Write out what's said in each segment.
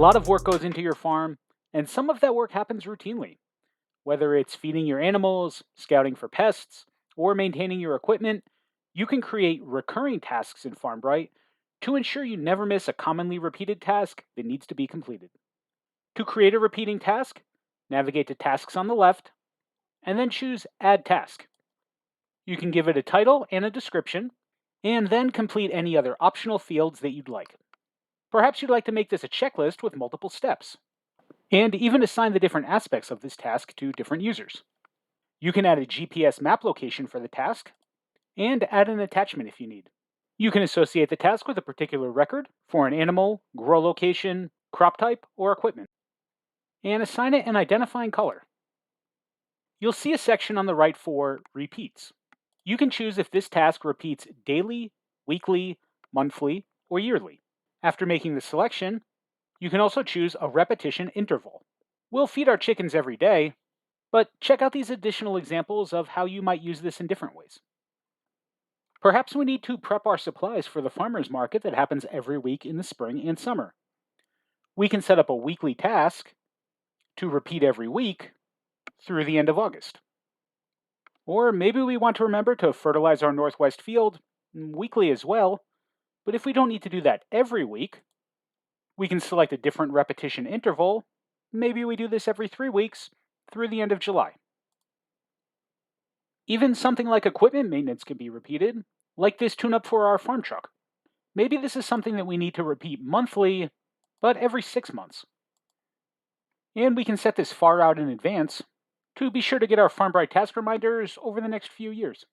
lot of work goes into your farm, and some of that work happens routinely. Whether it's feeding your animals, scouting for pests, or maintaining your equipment, you can create recurring tasks in FarmBright to ensure you never miss a commonly repeated task that needs to be completed. To create a repeating task, navigate to Tasks on the left, and then choose Add Task. You can give it a title and a description, and then complete any other optional fields that you'd like. Perhaps you'd like to make this a checklist with multiple steps, and even assign the different aspects of this task to different users. You can add a GPS map location for the task, and add an attachment if you need. You can associate the task with a particular record for an animal, grow location, crop type, or equipment, and assign it an identifying color. You'll see a section on the right for Repeats. You can choose if this task repeats daily, weekly, monthly, or yearly. After making the selection, you can also choose a repetition interval. We'll feed our chickens every day, but check out these additional examples of how you might use this in different ways. Perhaps we need to prep our supplies for the farmer's market that happens every week in the spring and summer. We can set up a weekly task to repeat every week through the end of August. Or maybe we want to remember to fertilize our northwest field weekly as well, but if we don't need to do that every week, we can select a different repetition interval. Maybe we do this every 3 weeks through the end of July. Even something like equipment maintenance can be repeated, like this tune-up for our farm truck. Maybe this is something that we need to repeat monthly, but every 6 months. And we can set this far out in advance to be sure to get our FarmBright task reminders over the next few years.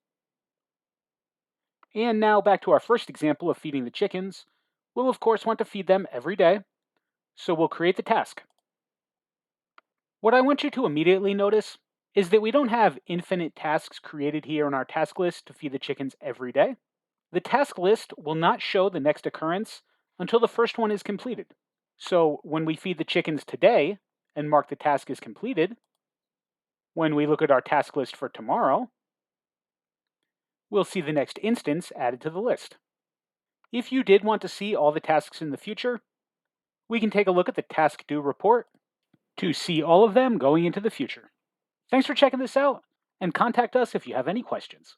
And now back to our first example of feeding the chickens. We'll of course want to feed them every day, so we'll create the task. What I want you to immediately notice is that we don't have infinite tasks created here in our task list to feed the chickens every day. The task list will not show the next occurrence until the first one is completed. So when we feed the chickens today and mark the task as completed, when we look at our task list for tomorrow, we'll see the next instance added to the list. If you did want to see all the tasks in the future, we can take a look at the Task Due report to see all of them going into the future. Thanks for checking this out, and contact us if you have any questions.